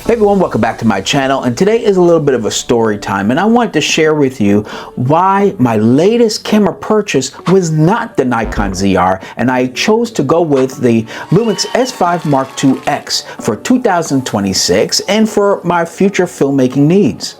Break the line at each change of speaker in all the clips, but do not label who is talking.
Hey everyone, welcome back to my channel, and today is a little bit of a story time, and I want to share with you why my latest camera purchase was not the Nikon ZR, and I chose to go with the Lumix S5IIX for 2026 and for my future filmmaking needs.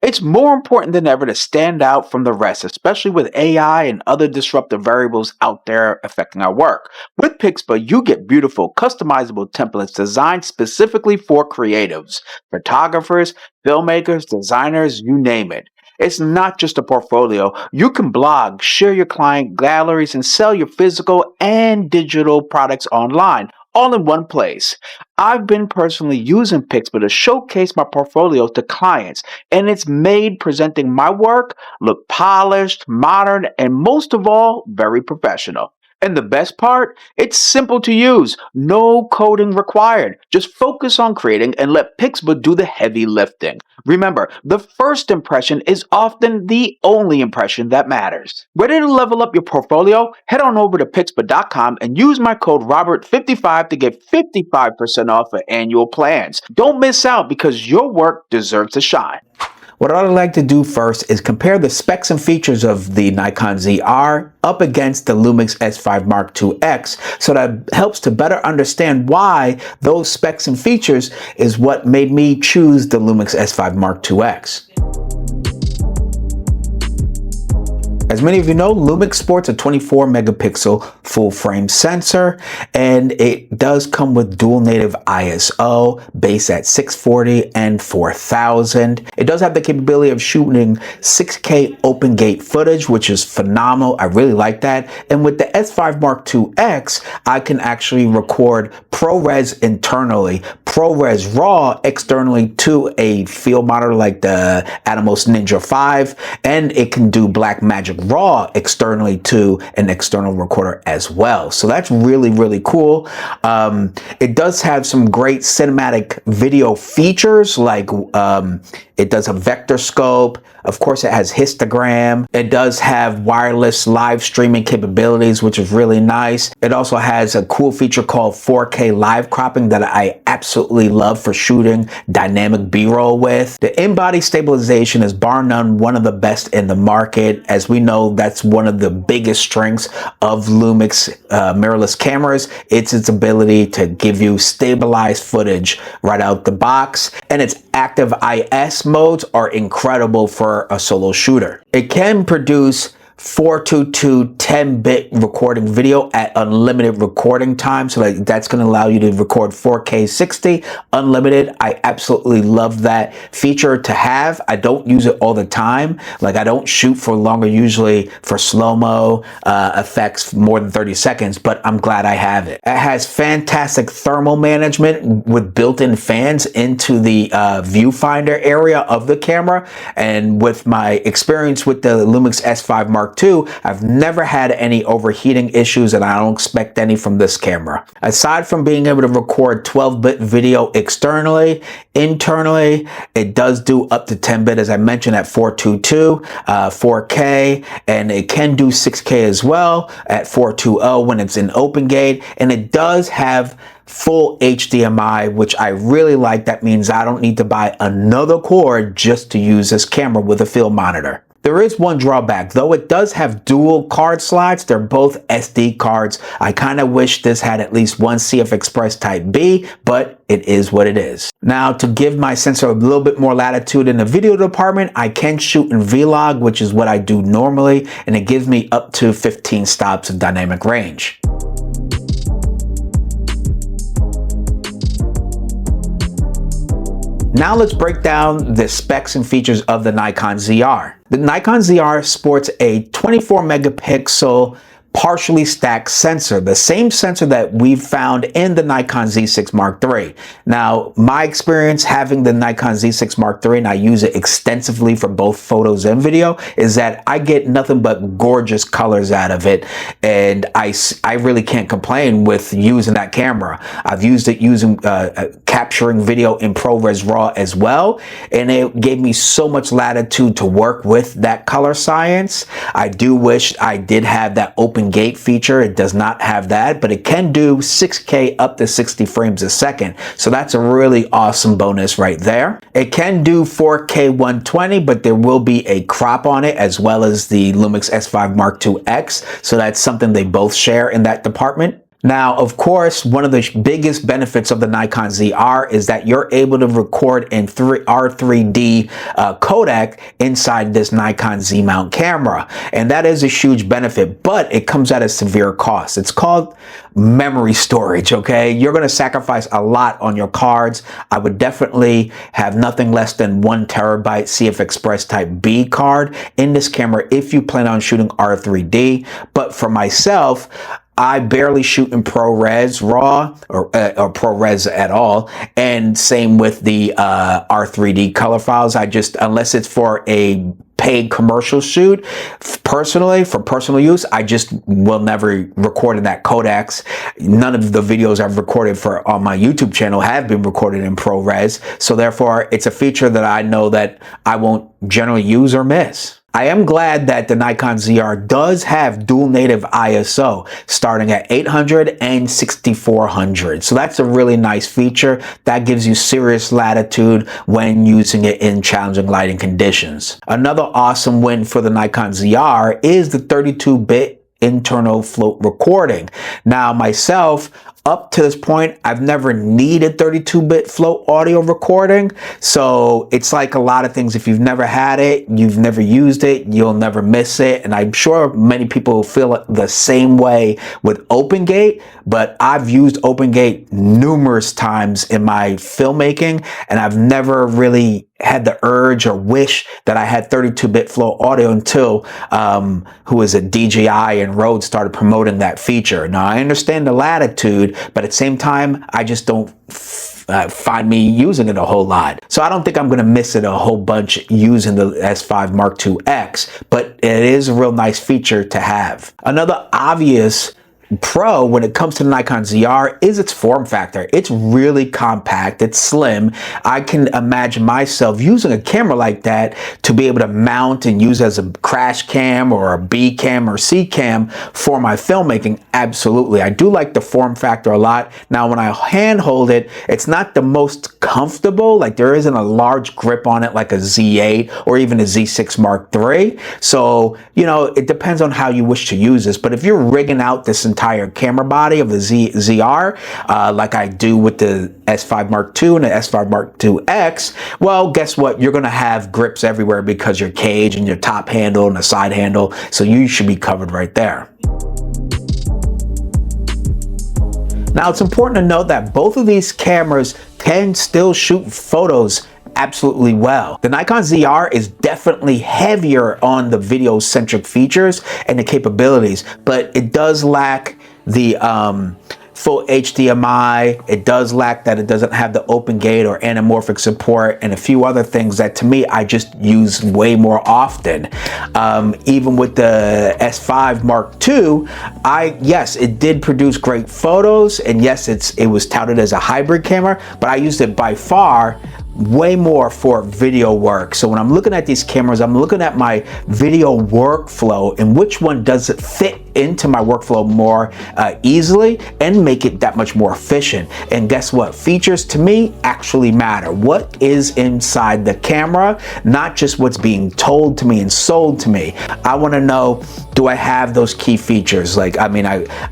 It's more important than ever to stand out from the rest, especially with AI and other disruptive variables out there affecting our work. With Pixpa, you get beautiful, customizable templates designed specifically for creatives, photographers, filmmakers, designers, you name it. It's not just a portfolio. You can blog, share your client galleries, and sell your physical and digital products online, all in one place. I've been personally using Pixpa to showcase my portfolio to clients, and it's made presenting my work look polished, modern, and most of all, very professional. And the best part? It's simple to use. No coding required. Just focus on creating and let Pixpa do the heavy lifting. Remember, the first impression is often the only impression that matters. Ready to level up your portfolio? Head on over to Pixpa.com and use my code ROBERT55 to get 55% off of annual plans. Don't miss out because your work deserves to shine. What I'd like to do first is compare the specs and features of the Nikon ZR up against the Lumix S5IIX, so that helps to better understand why those specs and features is what made me choose the Lumix S5IIX. As many of you know, Lumix sports a 24 megapixel full frame sensor, and it does come with dual native ISO, base at 640 and 4000. It does have the capability of shooting 6K open gate footage, which is phenomenal. I really like that. And with the S5IIX, I can actually record ProRes internally, ProRes RAW externally to a field monitor like the Atomos Ninja 5, and it can do Blackmagic RAW externally to an external recorder as well. So that's really, really cool. It does have some great cinematic video features, like it does a vector scope. Of course, it has histogram. It does have wireless live streaming capabilities, which is really nice. It also has a cool feature called 4K live cropping that I absolutely love for shooting dynamic B-roll with. The in-body stabilization is bar none one of the best in the market. As we know, that's one of the biggest strengths of Lumix mirrorless cameras. It's its ability to give you stabilized footage right out the box, and its active IS modes are incredible for a solo shooter. It can produce 422 10-bit recording video at unlimited recording time, so that's going to allow you to record 4K 60 unlimited. I absolutely love that feature to have. I don't use it all the time. Like, I don't shoot for longer, usually for slow-mo effects more than 30 seconds, but I'm glad I have it. It has fantastic thermal management with built-in fans into the viewfinder area of the camera, and with my experience with the Lumix S5IIX, I've never had any overheating issues, and I don't expect any from this camera. Aside from being able to record 12-bit video externally, internally, it does do up to 10-bit, as I mentioned, at 422, 4K, and it can do 6K as well at 420 when it's in open gate, and it does have full HDMI, which I really like. That means I don't need to buy another cord just to use this camera with a field monitor. There is one drawback, though it does have dual card slots. They're both SD cards. I kind of wish this had at least one CF Express Type B, but it is what it is. Now, to give my sensor a little bit more latitude in the video department, I can shoot in Vlog, which is what I do normally, and it gives me up to 15 stops of dynamic range. Now let's break down the specs and features of the Nikon ZR. The Nikon ZR sports a 24 megapixel partially stacked sensor, the same sensor that we've found in the Nikon Z6 Mark III. Now, my experience having the Nikon Z6 Mark III, and I use it extensively for both photos and video, is that I get nothing but gorgeous colors out of it, and I really can't complain with using that camera. I've used it using capturing video in ProRes RAW as well, and it gave me so much latitude to work with that color science. I do wish I did have that open gate feature. It does not have that, but it can do 6K up to 60 frames a second. So that's a really awesome bonus right there. It can do 4K 120, but there will be a crop on it, as well as the Lumix S5IIX. So that's something they both share in that department. Now, of course, one of the biggest benefits of the Nikon ZR is that you're able to record in R3D codec inside this Nikon Z mount camera. And that is a huge benefit, but it comes at a severe cost. It's called memory storage, okay? You're going to sacrifice a lot on your cards. I would definitely have nothing less than 1 terabyte CF Express Type B card in this camera if you plan on shooting R3D. But for myself, I barely shoot in ProRes RAW or ProRes at all, and same with the R3D color files. I just, unless it's for a paid commercial shoot, personally, for personal use, I just will never record in that codecs. None of the videos I've recorded for on my YouTube channel have been recorded in ProRes, so therefore it's a feature that I know that I won't generally use or miss. I am glad that the Nikon ZR does have dual native ISO starting at 800 and 6400. So that's a really nice feature that gives you serious latitude when using it in challenging lighting conditions. Another awesome win for the Nikon ZR is the 32-bit internal float recording. Now myself, up to this point, I've never needed 32-bit float audio recording. So it's like a lot of things. If you've never had it, you've never used it, you'll never miss it. And I'm sure many people feel the same way with OpenGate, but I've used OpenGate numerous times in my filmmaking, and I've never really had the urge or wish that I had 32-bit float audio until who is it, DJI and Rode started promoting that feature. Now I understand the latitude, but at the same time, I just don't find me using it a whole lot. So I don't think I'm going to miss it a whole bunch using the S5IIX, but it is a real nice feature to have. Another obvious pro when it comes to the Nikon ZR is its form factor. It's really compact, it's slim. I can imagine myself using a camera like that to be able to mount and use as a crash cam or a B cam or C cam for my filmmaking. Absolutely. I do like the form factor a lot. Now when I hand hold it, it's not the most comfortable. Like there isn't a large grip on it like a Z8 or even a Z6 Mark III. So, you know, it depends on how you wish to use this. But if you're rigging out this entire camera body of the ZR, like I do with the S5 Mark II and the S5 Mark IIX, well, guess what? You're going to have grips everywhere because your cage and your top handle and the side handle, so you should be covered right there. Now, it's important to note that both of these cameras can still shoot photos absolutely well. The Nikon ZR is definitely heavier on the video-centric features and the capabilities, but it does lack the full HDMI. It does lack that it doesn't have the open gate or anamorphic support and a few other things that to me I just use way more often. Even with the S5 Mark II, yes, it did produce great photos, and yes, it was touted as a hybrid camera, but I used it by far way more for video work. So when I'm looking at these cameras, I'm looking at my video workflow and which one does it fit into my workflow more easily and make it that much more efficient. And guess what? Features to me actually matter. What is inside the camera, not just what's being told to me and sold to me. I want to know, do I have those key features? Like, I mean,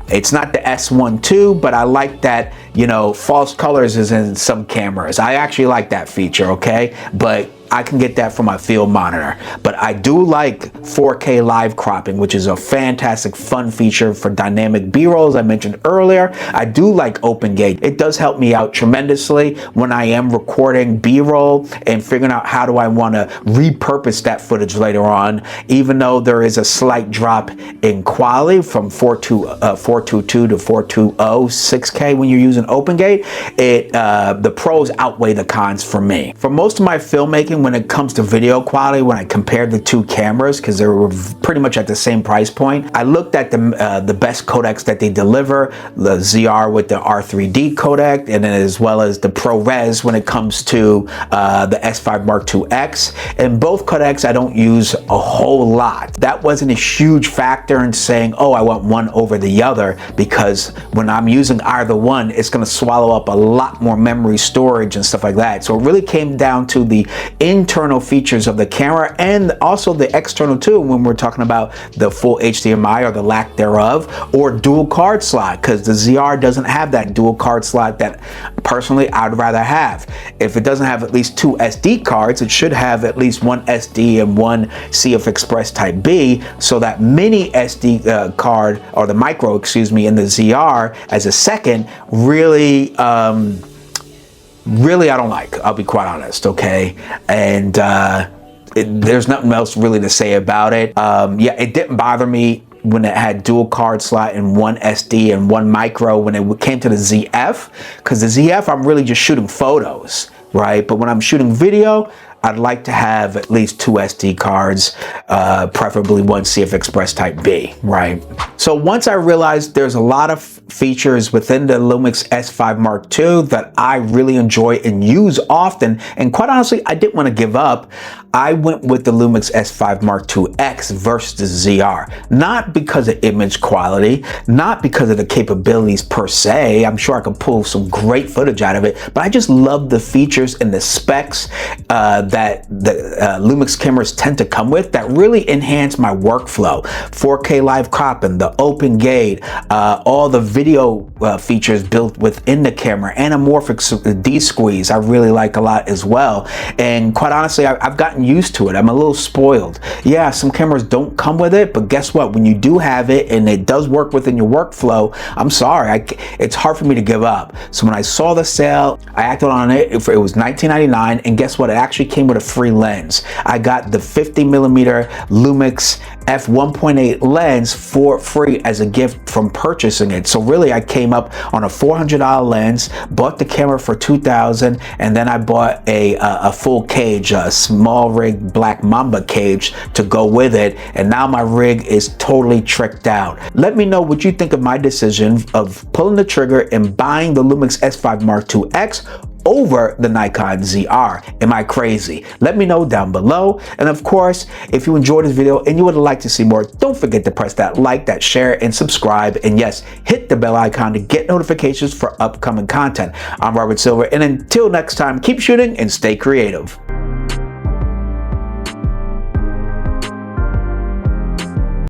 it's not the S1 II, but I like that, you know, false colors is in some cameras. I actually like that feature, okay? But I can get that from my field monitor. But I do like 4K live cropping, which is a fantastic fun feature for dynamic B-rolls I mentioned earlier. I do like OpenGate. It does help me out tremendously when I am recording B-roll and figuring out how do I want to repurpose that footage later on. Even though there is a slight drop in quality from 422 to 420 6K when you're using OpenGate, the pros outweigh the cons for me. For most of my filmmaking, disappointing when it comes to video quality when I compared the two cameras, because they were pretty much at the same price point. I looked at the best codecs that they deliver, the ZR with the R3D codec, and then as well as the ProRes when it comes to the S5 Mark IIX. And both codecs I don't use a whole lot. That wasn't a huge factor in saying, oh, I want one over the other, because when I'm using either one, it's going to swallow up a lot more memory storage and stuff like that. So it really came down to the internal features of the camera and also the external too, when we're talking about the full HDMI or the lack thereof, or dual card slot, because the ZR doesn't have that dual card slot that personally I'd rather have. If it doesn't have at least two SD cards, it should have at least one SD and one CF Express Type B, so that mini SD card, or the micro, excuse me, in the ZR as a second, really I don't like. I'll be quite honest, okay? And there's nothing else really to say about it. Yeah, it didn't bother me when it had dual card slot and one SD and one micro when it came to the ZF, because the ZF, I'm really just shooting photos, right? But when I'm shooting video, I'd like to have at least two SD cards, preferably one CF Express Type B, right? So once I realized there's a lot of features within the Lumix S5 Mark II that I really enjoy and use often, and quite honestly, I didn't want to give up, I went with the Lumix S5 Mark IIX versus the ZR. Not because of image quality, not because of the capabilities per se. I'm sure I could pull some great footage out of it, but I just love the features and the specs that the Lumix cameras tend to come with that really enhance my workflow. 4K live cropping, the open gate, all the video features built within the camera, anamorphic D-squeeze I really like a lot as well. And quite honestly, I've gotten used to it. I'm a little spoiled. Yeah, some cameras don't come with it, but guess what? When you do have it and it does work within your workflow, I'm sorry, it's hard for me to give up. So when I saw the sale, I acted on it. It was $19.99, and guess what? It actually came with a free lens. I got the 50mm Lumix f1.8 lens for free as a gift from purchasing it. So really, I came up on a $400 lens, bought the camera for $2,000, and then I bought a full cage, a small rig Black Mamba cage to go with it, and now my rig is totally tricked out. Let me know what you think of my decision of pulling the trigger and buying the Lumix S5 Mark IIX over the Nikon ZR. Am I crazy? Let me know down below. And of course, if you enjoyed this video and you would like to see more, don't forget to press that like, that share, and subscribe. And yes, hit the bell icon to get notifications for upcoming content. I'm Robert Silver, and until next time, keep shooting and stay creative.